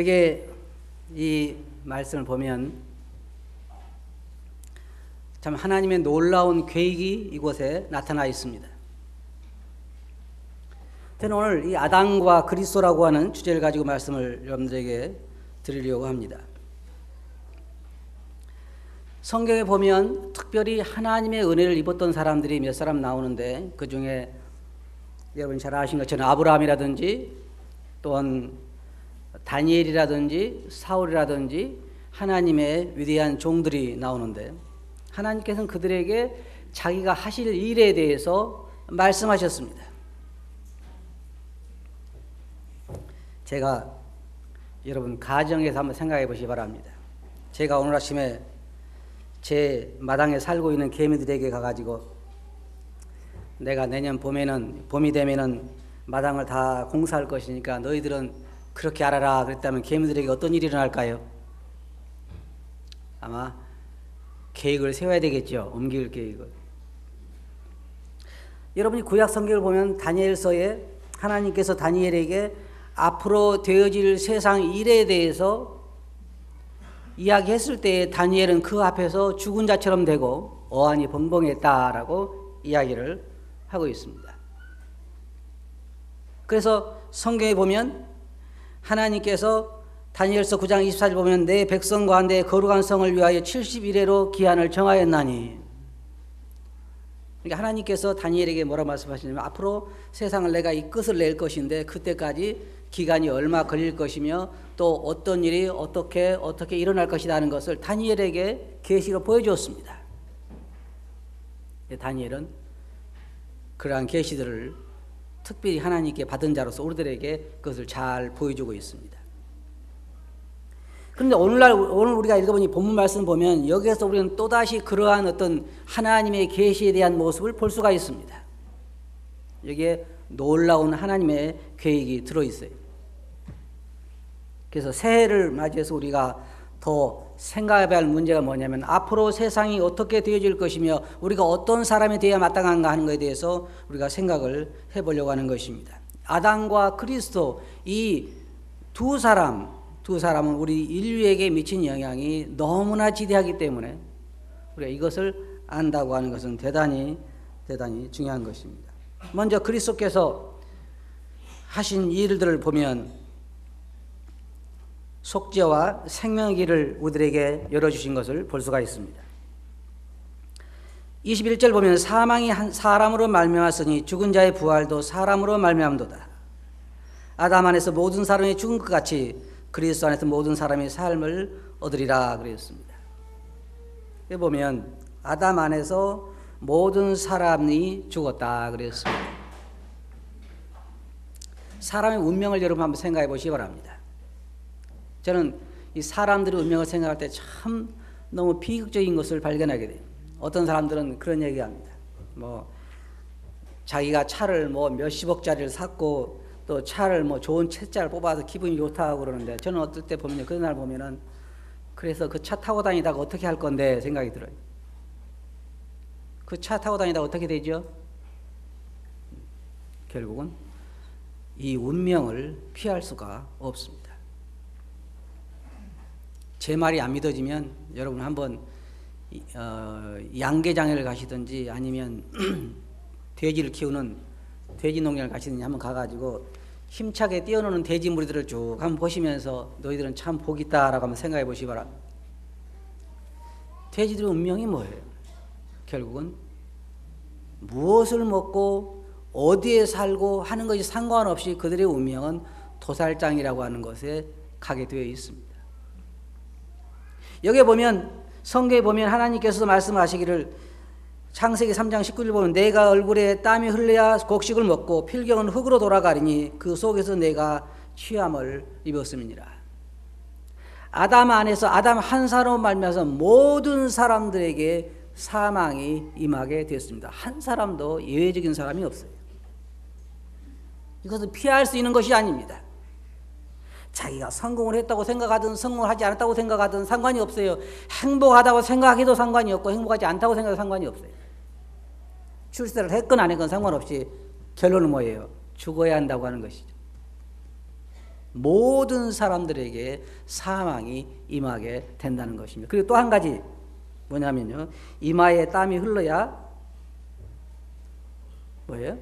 여기에 이 말씀을 보면 참 하나님의 놀라운 계획이 이곳에 나타나 있습니다. 저는 오늘 이 아담과 그리스도라고 하는 주제를 가지고 말씀을 여러분들에게 드리려고 합니다. 성경에 보면 특별히 하나님의 은혜를 입었던 사람들이 몇 사람 나오는데, 그 중에 여러분 잘 아시는 것처럼 아브라함이라든지 또한 다니엘이라든지 사울이라든지 하나님의 위대한 종들이 나오는데, 하나님께서는 그들에게 자기가 하실 일에 대해서 말씀하셨습니다. 제가 여러분 가정에서 한번 생각해 보시기 바랍니다. 제가 오늘 아침에 제 마당에 살고 있는 개미들에게 가가지고 내가 내년 봄이 되면은 마당을 다 공사할 것이니까 너희들은 그렇게 알아라 그랬다면 개미들에게 어떤 일이 일어날까요? 아마 계획을 세워야 되겠죠. 옮길 계획을. 여러분이 구약 성경을 보면 다니엘서에 하나님께서 다니엘에게 앞으로 되어질 세상 일에 대해서 이야기했을 때 다니엘은 그 앞에서 죽은 자처럼 되고 어안이 벙벙했다라고 이야기를 하고 있습니다. 그래서 성경에 보면 하나님께서 다니엘서 9장 24절 보면 내 백성과 내 거룩한 성을 위하여 70일에로 기한을 정하였나니, 그러니까 하나님께서 다니엘에게 뭐라 말씀하시냐면 앞으로 세상을 내가 이 끝을 낼 것인데 그때까지 기간이 얼마 걸릴 것이며 또 어떤 일이 어떻게 일어날 것이라는 것을 다니엘에게 계시로 보여주었습니다. 다니엘은 그러한 계시들을 특별히 하나님께 받은 자로서 우리들에게 그것을 잘 보여주고 있습니다. 그런데 오늘 우리가 읽어보니 본문 말씀 보면 여기에서 우리는 또다시 그러한 어떤 하나님의 계시에 대한 모습을 볼 수가 있습니다. 여기에 놀라운 하나님의 계획이 들어있어요. 그래서 새해를 맞이해서 우리가 더 생각해야 할 문제가 뭐냐면 앞으로 세상이 어떻게 되어질 것이며 우리가 어떤 사람이 되어야 마땅한가 하는 것에 대해서 우리가 생각을 해보려고 하는 것입니다. 아담과 그리스도 이 두 사람은 우리 인류에게 미친 영향이 너무나 지대하기 때문에 우리가 이것을 안다고 하는 것은 대단히 중요한 것입니다. 먼저 그리스도께서 하신 일들을 보면 속죄와 생명의 길을 우리들에게 열어주신 것을 볼 수가 있습니다. 21절 보면 사망이 한 사람으로 말미암았으니 죽은 자의 부활도 사람으로 말미암도다. 아담 안에서 모든 사람이 죽은 것 같이 그리스도 안에서 모든 사람이 삶을 얻으리라 그랬습니다. 여기 보면 아담 안에서 모든 사람이 죽었다 그랬습니다. 사람의 운명을 여러분 한번 생각해 보시기 바랍니다. 저는 이 사람들의 운명을 생각할 때 참 너무 비극적인 것을 발견하게 돼요. 어떤 사람들은 그런 얘기합니다. 자기가 차를 몇십억짜리를 샀고 또 차를 좋은 채자를 뽑아서 기분이 좋다고 그러는데, 저는 어떨 때 보면 그런 날 보면은 그래서 그 차 타고 다니다가 어떻게 할 건데 생각이 들어요. 그 차 타고 다니다가 어떻게 되죠? 결국은 이 운명을 피할 수가 없습니다. 제 말이 안 믿어지면 여러분 한번 양계장을 가시든지 아니면 돼지를 키우는 돼지 농장을 가시든지 한번 가가지고 힘차게 뛰어노는 돼지 무리들을 쭉 한번 보시면서 너희들은 참 복 있다라고 한번 생각해 보시기 바랍니다. 돼지들의 운명이 뭐예요? 결국은 무엇을 먹고 어디에 살고 하는 것이 상관없이 그들의 운명은 도살장이라고 하는 것에 가게 되어 있습니다. 여기에 보면 성경에 보면 하나님께서 말씀하시기를 창세기 3장 19절 보면 내가 얼굴에 땀이 흘려야 곡식을 먹고 필경은 흙으로 돌아가리니 그 속에서 내가 취함을 입었음이니라. 아담 안에서 아담 한 사람으로 말미암아서 모든 사람들에게 사망이 임하게 되었습니다. 한 사람도 예외적인 사람이 없어요. 이것은 피할 수 있는 것이 아닙니다. 자기가 성공을 했다고 생각하든 성공을 하지 않았다고 생각하든 상관이 없어요. 행복하다고 생각해도 상관이 없고 행복하지 않다고 생각해도 상관이 없어요. 출세를 했건 안 했건 상관없이 결론은 뭐예요? 죽어야 한다고 하는 것이죠. 모든 사람들에게 사망이 임하게 된다는 것입니다. 그리고 또 한 가지 뭐냐면요, 이마에 땀이 흘러야 뭐예요?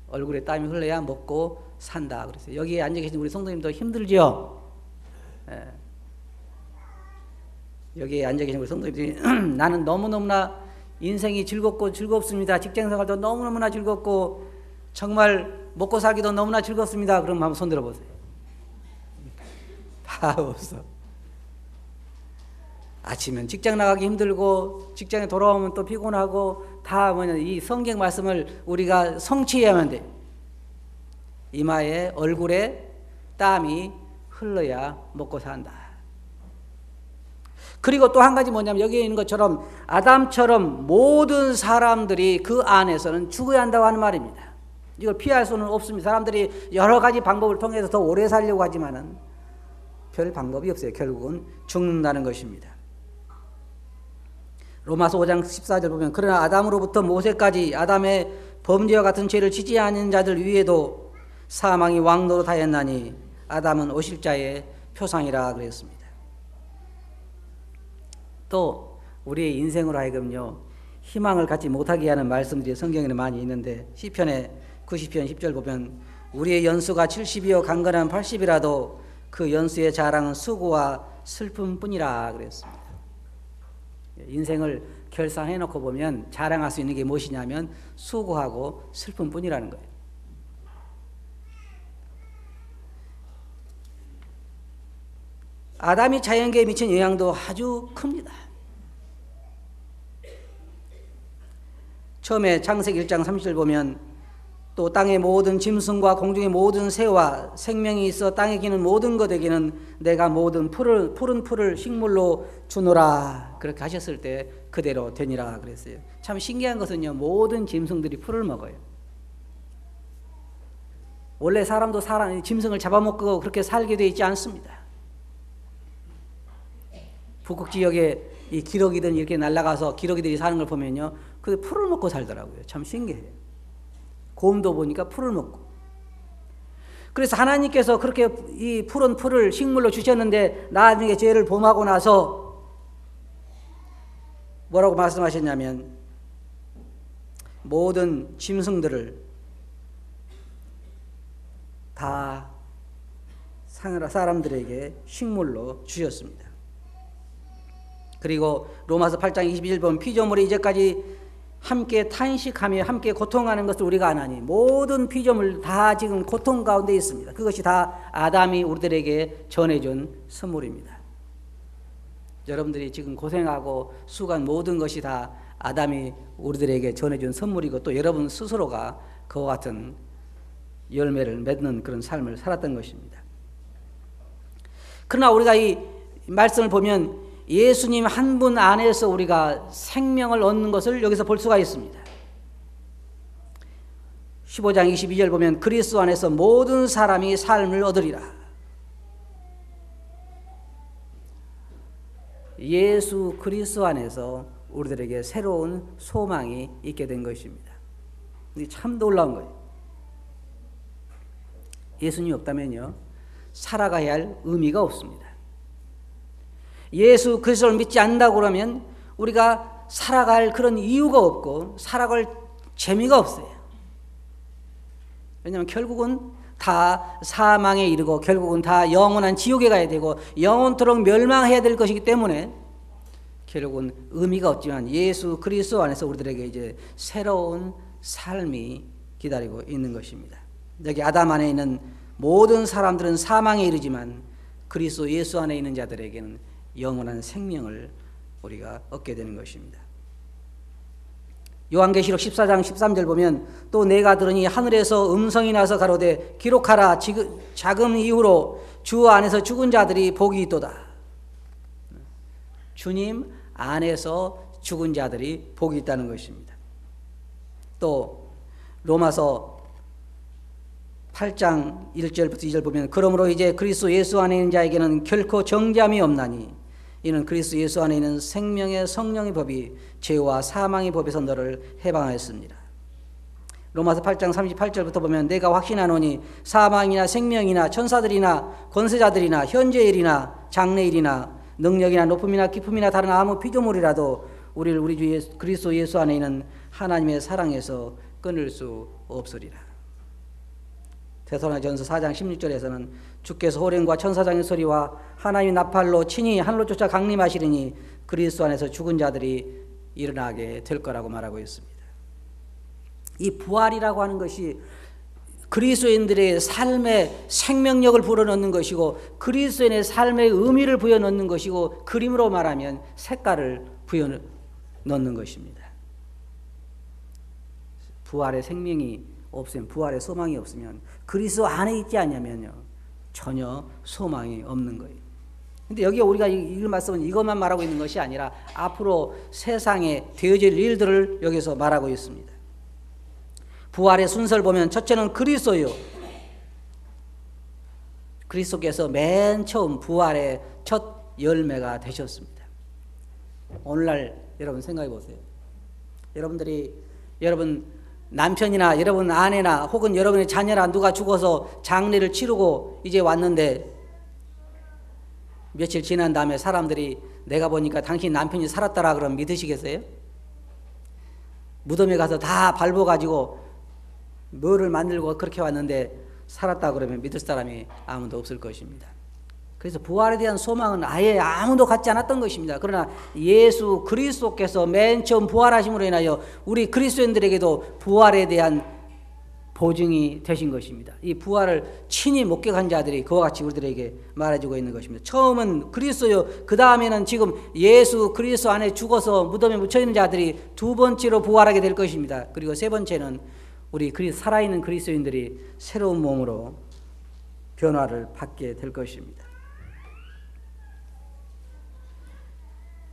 얼굴에 땀이 흘러야 먹고 산다 그랬어요. 여기에 앉아 계신 우리 성도님도 힘들죠? 예. 여기에 앉아 계신 우리 성도님들이 나는 너무너무나 인생이 즐겁고 즐겁습니다. 직장생활도 너무너무나 즐겁고 정말 먹고 살기도 너무나 즐겁습니다. 그럼 한번 손 들어보세요. 다 없어. 아침엔 직장 나가기 힘들고 직장에 돌아오면 또 피곤하고 다 뭐냐, 이 성경 말씀을 우리가 성취해야만 돼. 이마에 얼굴에 땀이 흘러야 먹고 산다. 그리고 또 한 가지 뭐냐면 여기에 있는 것처럼 아담처럼 모든 사람들이 그 안에서는 죽어야 한다고 하는 말입니다. 이걸 피할 수는 없습니다. 사람들이 여러 가지 방법을 통해서 더 오래 살려고 하지만은 별 방법이 없어요. 결국은 죽는다는 것입니다. 로마서 5장 14절 보면 그러나 아담으로부터 모세까지 아담의 범죄와 같은 죄를 지지 않은 자들 위에도 사망이 왕노릇하였나니 아담은 오실자의 표상이라 그랬습니다. 또 우리의 인생으로 하여금요 희망을 갖지 못하게 하는 말씀들이 성경에는 많이 있는데 시편의 90편 10절 보면 우리의 연수가 70이요 강건한 80이라도 그 연수의 자랑은 수고와 슬픔뿐이라 그랬습니다. 인생을 결산해 놓고 보면 자랑할 수 있는 게 무엇이냐면 수고하고 슬픔뿐이라는 거예요. 아담이 자연계에 미친 영향도 아주 큽니다. 처음에 창세기 1장 30절 보면 또 땅의 모든 짐승과 공중의 모든 새와 생명이 있어 땅에 기는 모든 것에게는 내가 모든 푸른 풀을 식물로 주노라 그렇게 하셨을 때 그대로 되니라 그랬어요. 참 신기한 것은요 모든 짐승들이 풀을 먹어요. 원래 사람도 짐승을 잡아먹고 그렇게 살게 되어 있지 않습니다. 북극 지역에 이 기러기들이 이렇게 날아가서 기러기들이 사는 걸 보면요 그 풀을 먹고 살더라고요. 참 신기해요. 곰도 보니까 풀을 먹고. 그래서 하나님께서 그렇게 이 푸른 풀을 식물로 주셨는데 나중에 죄를 범하고 나서 뭐라고 말씀하셨냐면 모든 짐승들을 다 사람들에게 식물로 주셨습니다. 그리고 로마서 8장 22절 보면 피조물이 이제까지 함께 탄식하며 함께 고통하는 것을 우리가 아나니 모든 피조물 다 지금 고통 가운데 있습니다. 그것이 다 아담이 우리들에게 전해준 선물입니다. 여러분들이 지금 고생하고 수고한 모든 것이 다 아담이 우리들에게 전해준 선물이고 또 여러분 스스로가 그와 같은 열매를 맺는 그런 삶을 살았던 것입니다. 그러나 우리가 이 말씀을 보면 예수님 한 분 안에서 우리가 생명을 얻는 것을 여기서 볼 수가 있습니다. 15장 22절 보면 그리스도 안에서 모든 사람이 삶을 얻으리라. 예수 그리스도 안에서 우리들에게 새로운 소망이 있게 된 것입니다. 이게 참 놀라운 거예요. 예수님이 없다면요 살아가야 할 의미가 없습니다. 예수 그리스도를 믿지 않는다고 그러면 우리가 살아갈 그런 이유가 없고 살아갈 재미가 없어요. 왜냐하면 결국은 다 사망에 이르고 결국은 다 영원한 지옥에 가야 되고 영원토록 멸망해야 될 것이기 때문에 결국은 의미가 없지만 예수 그리스도 안에서 우리들에게 이제 새로운 삶이 기다리고 있는 것입니다. 여기 아담 안에 있는 모든 사람들은 사망에 이르지만 그리스도 예수 안에 있는 자들에게는 영원한 생명을 우리가 얻게 되는 것입니다. 요한계시록 14장 13절 보면 또 내가 들으니 하늘에서 음성이 나서 가로되 기록하라 작은 이후로 주 안에서 죽은 자들이 복이 있도다. 주님 안에서 죽은 자들이 복이 있다는 것입니다. 또 로마서 8장 1절부터 2절 보면 그러므로 이제 그리스도 예수 안에 있는 자에게는 결코 정죄함이 없나니 이는 그리스도 예수 안에 있는 생명의 성령의 법이 죄와 사망의 법에서 너를 해방하였습니다. 로마서 8장 38절부터 보면 내가 확신하노니 사망이나 생명이나 천사들이나 권세자들이나 현재일이나 장래일이나 능력이나 높음이나 깊음이나 다른 아무 피조물이라도 우리를 우리 주 그리스도 예수 안에 있는 하나님의 사랑에서 끊을 수 없으리라. 데살로니가전서 4장 16절에서는 주께서 호령과 천사장의 소리와 하나님의 나팔로 친히 하늘로 쫓아 강림하시리니 그리스도 안에서 죽은 자들이 일어나게 될 거라고 말하고 있습니다. 이 부활이라고 하는 것이 그리스도인들의 삶에 생명력을 불어넣는 것이고 그리스도인의 삶에 의미를 부여넣는 것이고 그림으로 말하면 색깔을 부여넣는 것입니다. 부활의 생명이 없으면, 부활의 소망이 없으면, 그리스도 안에 있지 않냐면요 전혀 소망이 없는 거예요. 근데 여기 우리가 이 말씀은 이것만 말하고 있는 것이 아니라 앞으로 세상에 되어질 일들을 여기서 말하고 있습니다. 부활의 순서를 보면 첫째는 그리스도요. 그리스도께서 맨 처음 부활의 첫 열매가 되셨습니다. 오늘날 여러분 생각해 보세요. 여러분 남편이나 여러분 아내나 혹은 여러분의 자녀나 누가 죽어서 장례를 치르고 이제 왔는데 며칠 지난 다음에 사람들이 내가 보니까 당신 남편이 살았더라 그러면 믿으시겠어요? 무덤에 가서 다 밟아가지고 뭐를 만들고 그렇게 왔는데 살았다 그러면 믿을 사람이 아무도 없을 것입니다. 그래서 부활에 대한 소망은 아예 아무도 갖지 않았던 것입니다. 그러나 예수 그리스도께서 맨 처음 부활하심으로 인하여 우리 그리스도인들에게도 부활에 대한 보증이 되신 것입니다. 이 부활을 친히 목격한 자들이 그와 같이 우리들에게 말해주고 있는 것입니다. 처음은 그리스도요. 그 다음에는 지금 예수 그리스도 안에 죽어서 무덤에 묻혀있는 자들이 두 번째로 부활하게 될 것입니다. 그리고 세 번째는 우리 살아있는 그리스도인들이 새로운 몸으로 변화를 받게 될 것입니다.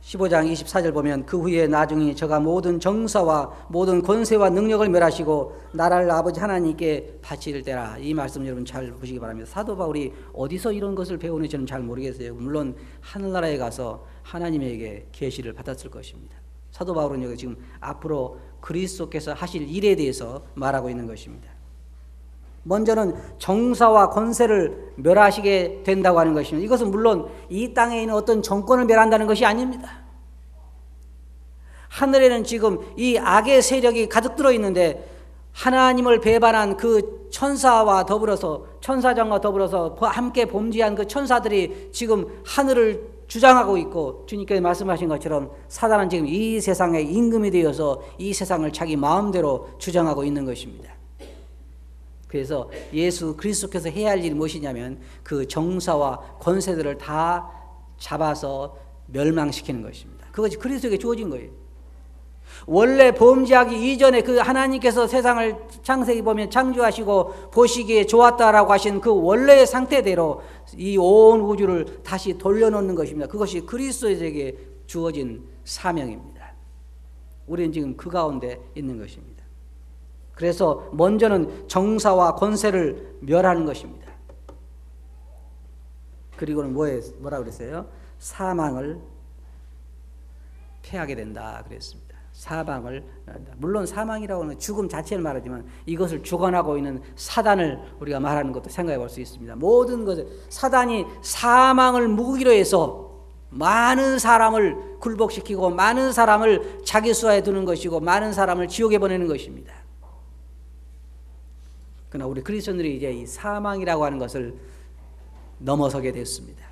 15장 24절 보면 그 후에 나중에 저가 모든 정사와 모든 권세와 능력을 멸하시고 나라를 아버지 하나님께 바칠 때라. 이 말씀 여러분 잘 보시기 바랍니다. 사도 바울이 어디서 이런 것을 배우는지 저는 잘 모르겠어요. 물론 하늘나라에 가서 하나님에게 계시를 받았을 것입니다. 사도 바울은 여기 지금 앞으로 그리스도께서 하실 일에 대해서 말하고 있는 것입니다. 먼저는 정사와 권세를 멸하시게 된다고 하는 것입니다. 이것은 물론 이 땅에 있는 어떤 정권을 멸한다는 것이 아닙니다. 하늘에는 지금 이 악의 세력이 가득 들어 있는데 하나님을 배반한 그 천사와 더불어서 천사장과 더불어서 함께 범죄한 그 천사들이 지금 하늘을 주장하고 있고 주님께서 말씀하신 것처럼 사단은 지금 이 세상의 임금이 되어서 이 세상을 자기 마음대로 주장하고 있는 것입니다. 그래서 예수 그리스도께서 해야 할 일이 무엇이냐면 그 정사와 권세들을 다 잡아서 멸망시키는 것입니다. 그것이 그리스도에게 주어진 거예요. 원래 범죄하기 이전에 그 하나님께서 세상을 창세기 보면 창조하시고 보시기에 좋았다라고 하신 그 원래의 상태대로 이 온 우주를 다시 돌려놓는 것입니다. 그것이 그리스도에게 주어진 사명입니다. 우리는 지금 그 가운데 있는 것입니다. 그래서 먼저는 정사와 권세를 멸하는 것입니다. 그리고는 뭐라 그랬어요? 사망을 패하게 된다 그랬습니다. 사망을, 물론 사망이라고 하는 죽음 자체를 말하지만 이것을 주관하고 있는 사단을 우리가 말하는 것도 생각해 볼 수 있습니다. 모든 것을 사단이 사망을 무기로 해서 많은 사람을 굴복시키고 많은 사람을 자기 수하에 두는 것이고 많은 사람을 지옥에 보내는 것입니다. 그러나 우리 그리스도인들이 이제 이 사망이라고 하는 것을 넘어서게 됐습니다.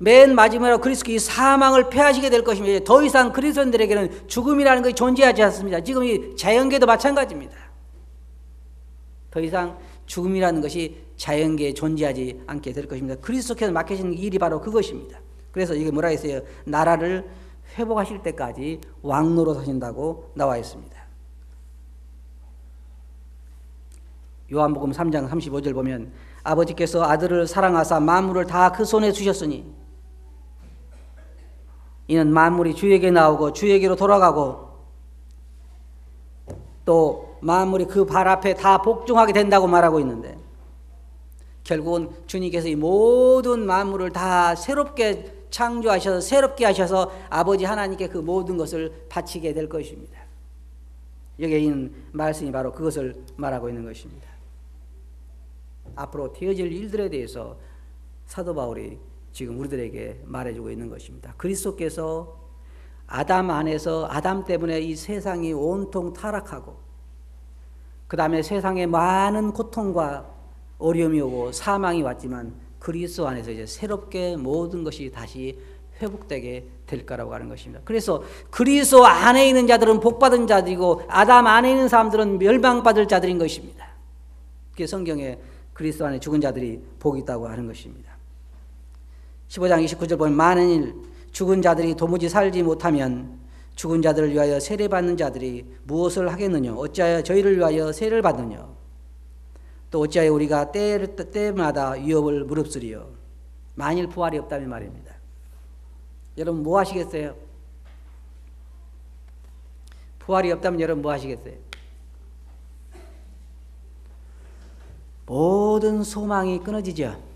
맨 마지막으로 그리스도께서 이 사망을 패하시게 될 것입니다. 더 이상 그리스도인들에게는 죽음이라는 것이 존재하지 않습니다. 지금 이 자연계도 마찬가지입니다. 더 이상 죽음이라는 것이 자연계에 존재하지 않게 될 것입니다. 그리스도께서 맡기신 일이 바로 그것입니다. 그래서 이게 뭐라 했어요? 나라를 회복하실 때까지 왕노로 사신다고 나와 있습니다. 요한복음 3장 35절 보면 아버지께서 아들을 사랑하사 만물을 다 그 손에 주셨으니 이는 만물이 주에게 나오고 주에게로 돌아가고 또 만물이 그 발 앞에 다 복종하게 된다고 말하고 있는데 결국은 주님께서 이 모든 만물을 다 새롭게 창조하셔서 새롭게 하셔서 아버지 하나님께 그 모든 것을 바치게 될 것입니다. 여기에 있는 말씀이 바로 그것을 말하고 있는 것입니다. 앞으로 되어질 일들에 대해서 사도 바울이 지금 우리들에게 말해주고 있는 것입니다. 그리스도께서 아담 안에서 아담 때문에 이 세상이 온통 타락하고 그 다음에 세상에 많은 고통과 어려움이 오고 사망이 왔지만 그리스도 안에서 이제 새롭게 모든 것이 다시 회복되게 될 거라고 하는 것입니다. 그래서 그리스도 안에 있는 자들은 복받은 자들이고 아담 안에 있는 사람들은 멸망받을 자들인 것입니다. 그게 성경에 그리스도 안에 죽은 자들이 복이 있다고 하는 것입니다. 15장 29절 보면 만일 죽은 자들이 도무지 살지 못하면 죽은 자들을 위하여 세례받는 자들이 무엇을 하겠느냐? 어찌하여 저희를 위하여 세례를 받느냐? 또 어찌하여 우리가 때마다 위협을 무릅쓰리요? 만일 부활이 없다면 말입니다. 여러분 뭐 하시겠어요? 부활이 없다면 여러분 뭐 하시겠어요? 모든 소망이 끊어지죠.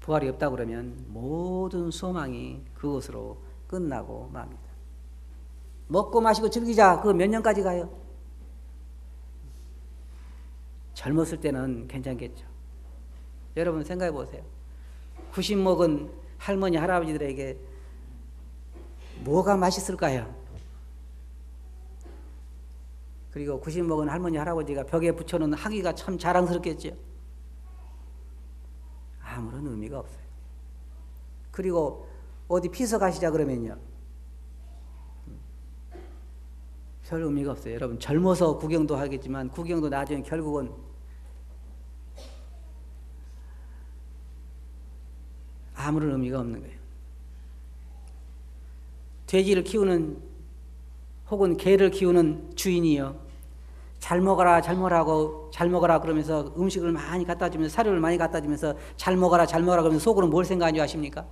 부활이 없다 그러면 모든 소망이 그것으로 끝나고 맙니다. 먹고 마시고 즐기자. 그거 몇 년까지 가요? 젊었을 때는 괜찮겠죠. 여러분 생각해 보세요. 90 먹은 할머니 할아버지들에게 뭐가 맛있을까요? 그리고 90 먹은 할머니 할아버지가 벽에 붙여놓은 학위가 참 자랑스럽겠죠. 아무런 의미가 없어요. 그리고 어디 피서 가시자 그러면요, 별 의미가 없어요. 여러분 젊어서 구경도 하겠지만 구경도 나중에 결국은 아무런 의미가 없는 거예요. 돼지를 키우는 혹은 개를 키우는 주인이요, 잘 먹어라 잘 먹으라고 잘 먹어라 그러면서 음식을 많이 갖다 주면서 사료를 많이 갖다 주면서 잘 먹어라 그러면서 속으로 뭘 생각하는 줄 아십니까?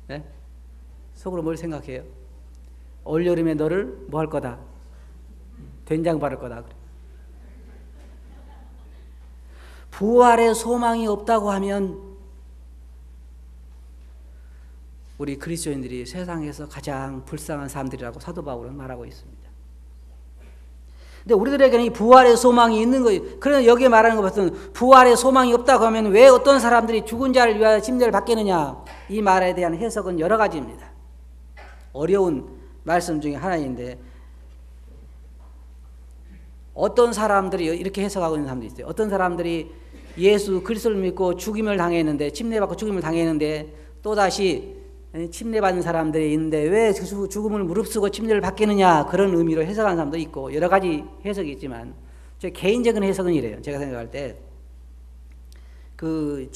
네? 속으로 뭘 생각해요? 올여름에 너를 뭐 할 거다? 된장 바를 거다. 부활의 소망이 없다고 하면 우리 그리스도인들이 세상에서 가장 불쌍한 사람들이라고 사도 바울은 말하고 있습니다. 근데 우리들에게는 이 부활의 소망이 있는 거예요. 그래서 여기에 말하는 것 같은 부활의 소망이 없다고 하면 왜 어떤 사람들이 죽은 자를 위하여 침례를 받겠느냐? 이 말에 대한 해석은 여러 가지입니다. 어려운 말씀 중에 하나인데 어떤 사람들이 이렇게 해석하고 있는 사람도 있어요. 어떤 사람들이 예수 그리스도를 믿고 죽임을 당했는데 침례받고 죽임을 당했는데 또다시 침례받는 사람들이 있는데 왜 죽음을 무릅쓰고 침례를 받겠느냐, 그런 의미로 해석하는 사람도 있고 여러 가지 해석이 있지만 제 개인적인 해석은 이래요. 제가 생각할 때 그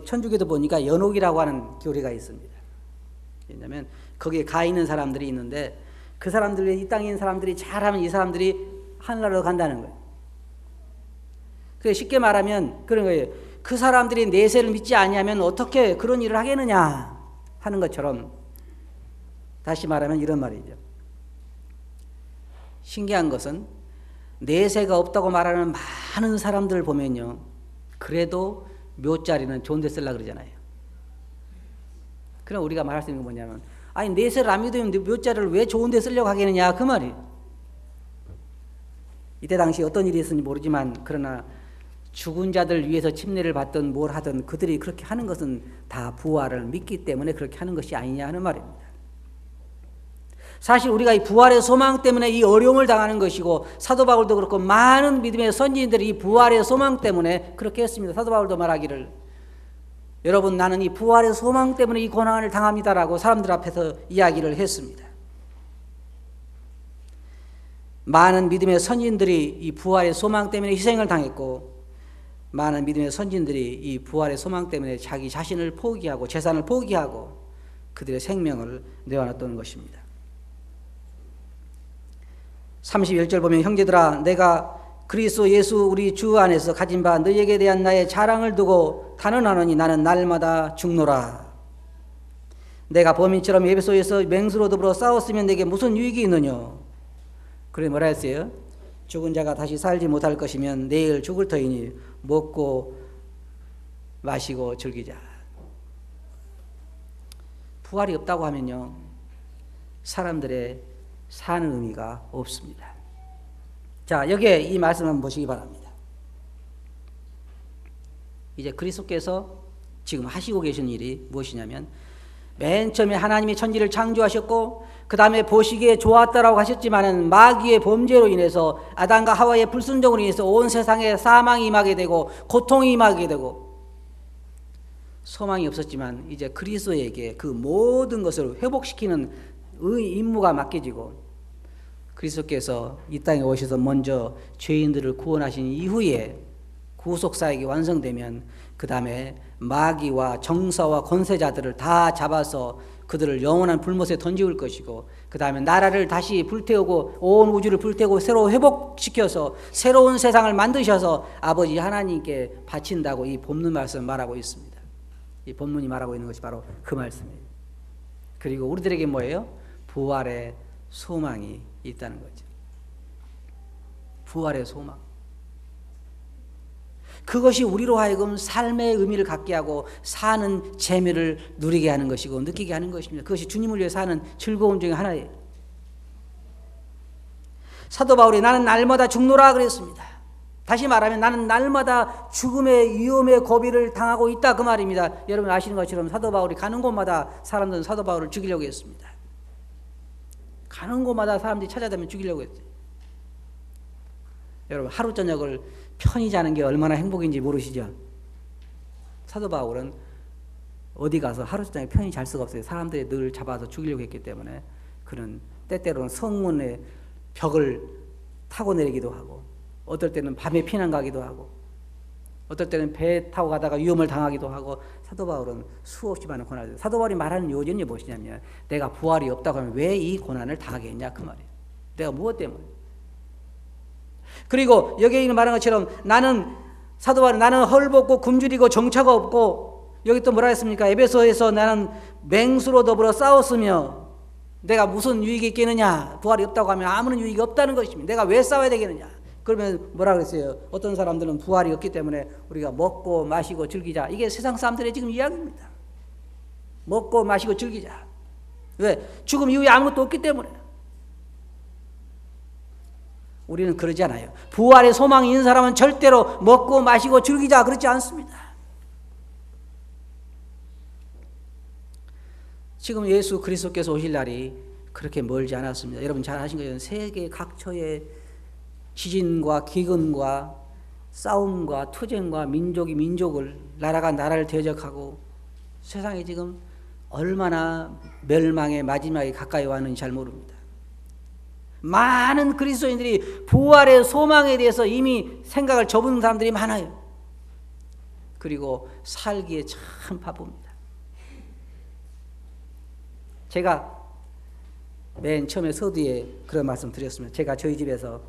천주교도 보니까 연옥이라고 하는 교리가 있습니다. 왜냐하면 거기에 가 있는 사람들이 있는데 그 사람들이 이 땅에 있는 사람들이 잘하면 이 사람들이 하늘나라로 간다는 거예요. 그래서 쉽게 말하면 그런 거예요. 그 사람들이 내세를 믿지 아니하면 어떻게 그런 일을 하겠느냐 하는 것처럼, 다시 말하면 이런 말이죠. 신기한 것은 내세가 없다고 말하는 많은 사람들을 보면요, 그래도 묘자리는 좋은 데 쓰려고 그러잖아요. 그럼 우리가 말할 수 있는 건 뭐냐면, 아니 내세를 안 믿으면 묘자리를 왜 좋은 데 쓰려고 하겠느냐, 그 말이에요. 이때 당시 어떤 일이 있었는지 모르지만 그러나 죽은 자들 위해서 침례를 받든 뭘 하든 그들이 그렇게 하는 것은 다 부활을 믿기 때문에 그렇게 하는 것이 아니냐 하는 말입니다. 사실 우리가 이 부활의 소망 때문에 이 어려움을 당하는 것이고, 사도 바울도 그렇고 많은 믿음의 선지인들이 이 부활의 소망 때문에 그렇게 했습니다. 사도 바울도 말하기를, 여러분 나는 이 부활의 소망 때문에 이 고난을 당합니다라고 사람들 앞에서 이야기를 했습니다. 많은 믿음의 선지인들이 이 부활의 소망 때문에 희생을 당했고, 많은 믿음의 선지인들이 이 부활의 소망 때문에 자기 자신을 포기하고 재산을 포기하고 그들의 생명을 내어놨던 것입니다. 31절 보면, 형제들아 내가 그리스도 예수 우리 주 안에서 가진 바 너희에게 대한 나의 자랑을 두고 단언하노니 나는 날마다 죽노라. 내가 범인처럼 에베소에서 맹수로 더불어 싸웠으면 내게 무슨 유익이 있느냐. 그래 뭐라 했어요? 죽은 자가 다시 살지 못할 것이면 내일 죽을 터이니 먹고 마시고 즐기자. 부활이 없다고 하면요, 사람들의 사는 의미가 없습니다. 자, 여기에 이 말씀을 한번 보시기 바랍니다. 이제 그리스도께서 지금 하시고 계신 일이 무엇이냐면, 맨 처음에 하나님이 천지를 창조하셨고 그 다음에 보시기에 좋았다라고 하셨지만은 마귀의 범죄로 인해서, 아담과 하와의 불순종으로 인해서 온 세상에 사망이 임하게 되고 고통이 임하게 되고 소망이 없었지만, 이제 그리스도에게 그 모든 것을 회복시키는 임무가 맡겨지고, 그리스도께서 이 땅에 오셔서 먼저 죄인들을 구원하신 이후에 구속사역이 완성되면 그 다음에 마귀와 정사와 권세자들을 다 잡아서 그들을 영원한 불못에 던지울 것이고, 그 다음에 나라를 다시 불태우고 온 우주를 불태우고 새로 회복시켜서 새로운 세상을 만드셔서 아버지 하나님께 바친다고 이 본문 말씀 말하고 있습니다. 이 본문이 말하고 있는 것이 바로 그 말씀이에요. 그리고 우리들에게 뭐예요? 부활의 소망이 있다는 거죠. 부활의 소망. 그것이 우리로 하여금 삶의 의미를 갖게 하고 사는 재미를 누리게 하는 것이고 느끼게 하는 것입니다. 그것이 주님을 위해 사는 즐거움 중에 하나예요. 사도 바울이 나는 날마다 죽노라 그랬습니다. 다시 말하면 나는 날마다 죽음의 위험의 고비를 당하고 있다, 그 말입니다. 여러분 아시는 것처럼 사도 바울이 가는 곳마다 사람들은 사도 바울을 죽이려고 했습니다. 가는 곳마다 사람들이 찾아다니면 죽이려고 했어요. 여러분 하루 저녁을 편히 자는 게 얼마나 행복인지 모르시죠? 사도 바울은 어디 가서 하루 저녁에 편히 잘 수가 없어요. 사람들이 늘 잡아서 죽이려고 했기 때문에. 그는 때때로는 성문의 벽을 타고 내리기도 하고, 어떨 때는 밤에 피난 가기도 하고, 어떨 때는 배 타고 가다가 위험을 당하기도 하고, 사도 바울은 수없이 많은 고난을. 사도 바울이 말하는 요지는 무엇이냐면, 내가 부활이 없다고 하면 왜 이 고난을 당하게 했냐 그 말이에요. 내가 무엇 때문에. 그리고 여기에 있는 말한 것처럼 나는, 사도 바울은 나는 헐벗고 굶주리고 정처가 없고, 여기 또 뭐라 했습니까? 에베소에서 나는 맹수로 더불어 싸웠으며 내가 무슨 유익이 있겠느냐. 부활이 없다고 하면 아무런 유익이 없다는 것입니다. 내가 왜 싸워야 되겠느냐. 그러면 뭐라 그랬어요? 어떤 사람들은 부활이 없기 때문에 우리가 먹고 마시고 즐기자. 이게 세상 사람들의 지금 이야기입니다. 먹고 마시고 즐기자. 왜? 죽음 이후에 아무것도 없기 때문에. 우리는 그러지 않아요. 부활의 소망이 있는 사람은 절대로 먹고 마시고 즐기자 그렇지 않습니다. 지금 예수 그리스도께서 오실 날이 그렇게 멀지 않았습니다. 여러분 잘 아신 것처럼 세계 각처의 지진과 기근과 싸움과 투쟁과 민족이 민족을, 나라가 나라를 대적하고, 세상이 지금 얼마나 멸망의 마지막에 가까이 왔는지 잘 모릅니다. 많은 그리스도인들이 부활의 소망에 대해서 이미 생각을 접은 사람들이 많아요. 그리고 살기에 참 바쁩니다. 제가 맨 처음에 서두에 그런 말씀 드렸습니다. 제가 저희 집에서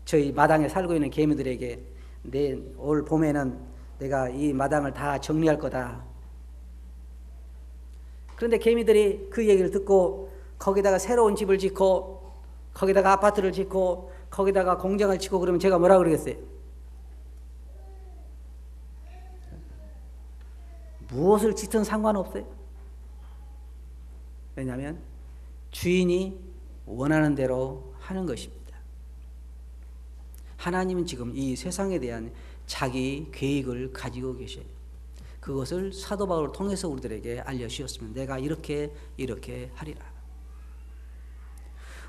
저희 마당에 살고 있는 개미들에게 올 봄에는 내가 이 마당을 다 정리할 거다. 그런데 개미들이 그 얘기를 듣고 거기다가 새로운 집을 짓고 거기다가 아파트를 짓고 거기다가 공장을 짓고 그러면 제가 뭐라 그러겠어요? 무엇을 짓든 상관없어요. 왜냐하면 주인이 원하는 대로 하는 것입니다. 하나님은 지금 이 세상에 대한 자기 계획을 가지고 계셔요. 그것을 사도 바울을 통해서 우리들에게 알려주셨습니다. 내가 이렇게 하리라.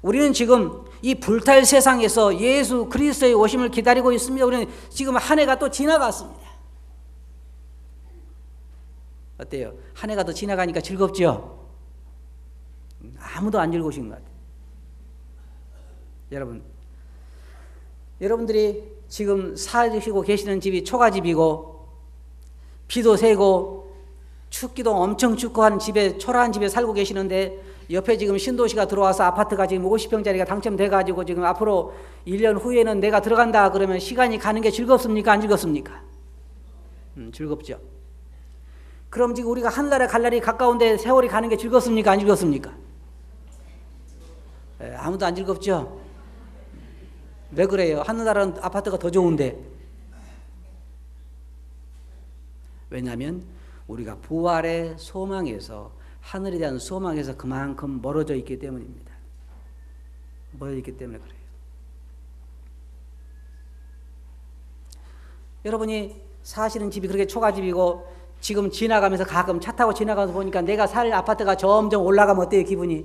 우리는 지금 이 불탈 세상에서 예수 그리스도의 오심을 기다리고 있습니다. 우리는 지금 한 해가 또 지나갔습니다. 어때요? 한 해가 더 지나가니까 즐겁죠? 아무도 안 즐거우신 것 같아요. 여러분들이 지금 사시고 계시는 집이 초가집이고 비도 새고 춥기도 엄청 춥고 하는 집에, 초라한 집에 살고 계시는데 옆에 지금 신도시가 들어와서 아파트가 지금 50평짜리가 당첨돼가지고 지금 앞으로 1년 후에는 내가 들어간다 그러면 시간이 가는 게 즐겁습니까? 안 즐겁습니까? 즐겁죠. 그럼 지금 우리가 하늘나라 갈 날이 가까운데 세월이 가는 게 즐겁습니까? 안 즐겁습니까? 아무도 안 즐겁죠. 왜 그래요? 하늘나라는 아파트가 더 좋은데. 왜냐하면 우리가 부활의 소망에서, 하늘에 대한 소망에서 그만큼 멀어져 있기 때문입니다. 모여있기 때문에 그래요. 여러분이 사시는 집이 그렇게 초가집이고 지금 지나가면서 가끔 차 타고 지나가서 보니까 내가 살 아파트가 점점 올라가면 어때요, 기분이?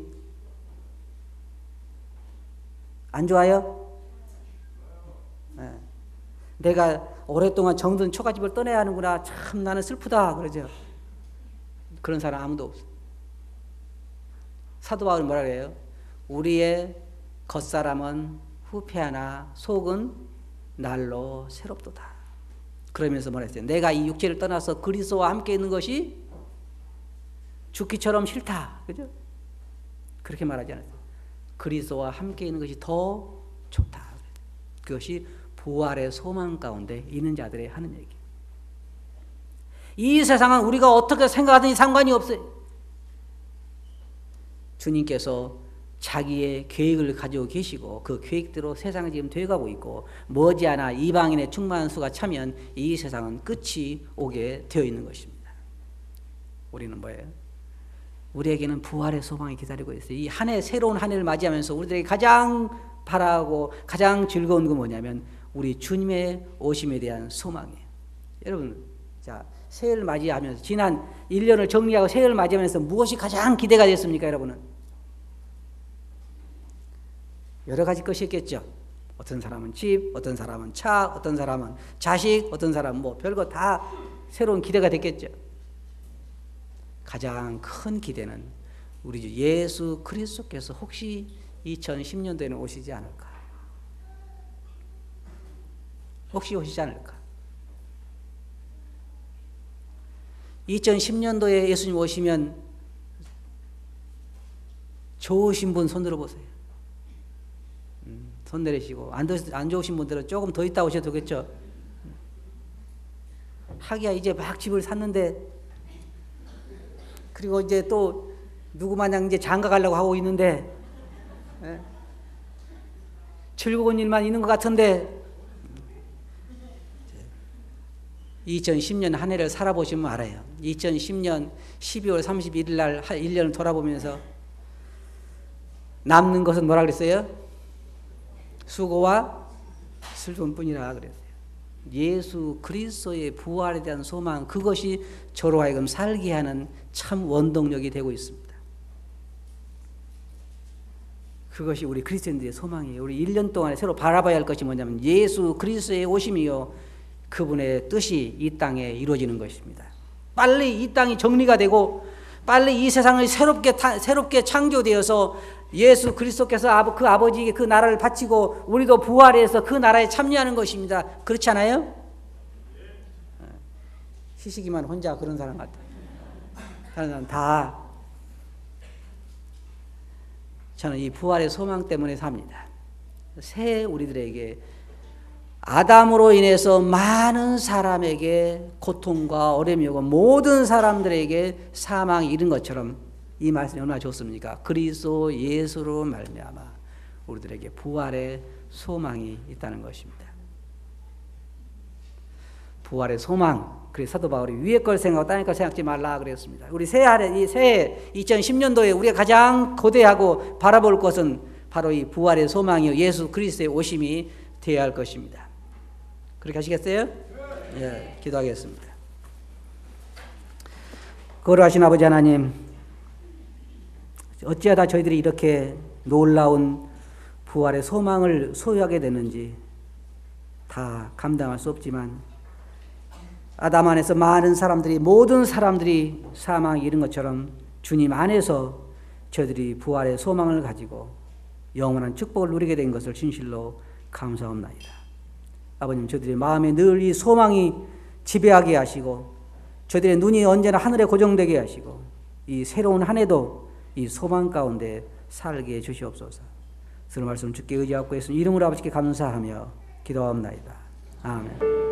안 좋아요? 네. 내가 오랫동안 정든 초가집을 떠나야 하는구나. 참 나는 슬프다 그러죠. 그런 사람 아무도 없어. 사도 바울이 뭐라 그래요? 우리의 겉사람은 후패하나 속은 날로 새롭도다. 그러면서 뭐라 했어요? 내가 이 육체를 떠나서 그리스도와 함께 있는 것이 죽기처럼 싫다. 그죠? 그렇게 말하지 않았어요. 그리스도와 함께 있는 것이 더 좋다. 그것이 부활의 소망 가운데 있는 자들의 하는 얘기. 이 세상은 우리가 어떻게 생각하든지 상관이 없어요. 주님께서 자기의 계획을 가지고 계시고 그 계획대로 세상이 지금 되어가고 있고 머지않아 이방인의 충만한 수가 차면 이 세상은 끝이 오게 되어 있는 것입니다. 우리는 뭐예요? 우리에게는 부활의 소망이 기다리고 있어요. 이 한 해, 새로운 한 해를 맞이하면서 우리들에게 가장 바라고 가장 즐거운 건 뭐냐면 우리 주님의 오심에 대한 소망이에요. 여러분, 자, 새해를 맞이하면서 지난 1년을 정리하고 새해를 맞이하면서 무엇이 가장 기대가 됐습니까, 여러분은? 여러 가지 것이 있겠죠. 어떤 사람은 집, 어떤 사람은 차, 어떤 사람은 자식, 어떤 사람은 뭐 별거 다 새로운 기대가 됐겠죠. 가장 큰 기대는 우리 주 예수 그리스도께서 혹시 2010년도에는 오시지 않을까? 혹시 오시지 않을까? 2010년도에 예수님 오시면 좋으신 분 손 들어보세요. 손 내리시고 안 좋으신 분들은 조금 더 있다 오셔도 되겠죠. 하기야 이제 막 집을 샀는데 그리고 이제 또 누구 마냥 이제 장가 가려고 하고 있는데 즐거운 일만 있는 것 같은데 2010년 한 해를 살아보시면 알아요. 2010년 12월 31일 날 1년을 돌아보면서 남는 것은 뭐라 그랬어요? 수고와 슬픔뿐이라 그랬어요. 예수 그리스도의 부활에 대한 소망, 그것이 저로 하여금 살게 하는 참 원동력이 되고 있습니다. 그것이 우리 그리스도인들의 소망이에요. 우리 1년 동안에 새로 바라봐야 할 것이 뭐냐면 예수 그리스도의 오심이요 그분의 뜻이 이 땅에 이루어지는 것입니다. 빨리 이 땅이 정리가 되고 빨리 이 세상을 새롭게 창조되어서 예수 그리스도께서 그 아버지에게 그 나라를 바치고 우리도 부활해서 그 나라에 참여하는 것입니다. 그렇지 않아요? 시식이만 혼자 그런 사람 같아요. 다른 사람 다 저는 이 부활의 소망 때문에 삽니다. 새 우리들에게 아담으로 인해서 많은 사람에게 고통과 어려움이 오고 모든 사람들에게 사망이 이른 것처럼 이 말씀이 얼마나 좋습니까? 그리스도 예수로 말미암아 우리들에게 부활의 소망이 있다는 것입니다. 부활의 소망. 그래서 사도 바울이 위에 걸 생각하고 땅에 걸 생각하지 말라 그랬습니다. 우리 이 새해 2010년도에 우리가 가장 고대하고 바라볼 것은 바로 이 부활의 소망이요 예수 그리스도의 오심이 되어야 할 것입니다. 그렇게 하시겠어요? 예, 기도하겠습니다. 거룩하신 아버지 하나님, 어찌하다 저희들이 이렇게 놀라운 부활의 소망을 소유하게 되는지 다 감당할 수 없지만 아담 안에서 많은 사람들이 모든 사람들이 사망에 이른 것처럼 주님 안에서 저희들이 부활의 소망을 가지고 영원한 축복을 누리게 된 것을 진실로 감사합니다. 아버님, 저희들의 마음에 늘 이 소망이 지배하게 하시고 저희들의 눈이 언제나 하늘에 고정되게 하시고 이 새로운 한 해도 이 소망 가운데 살게 해주시옵소서. 들은 말씀 주께 의지하고 있으니 이름으로 아버지께 감사하며 기도합니다. 아멘.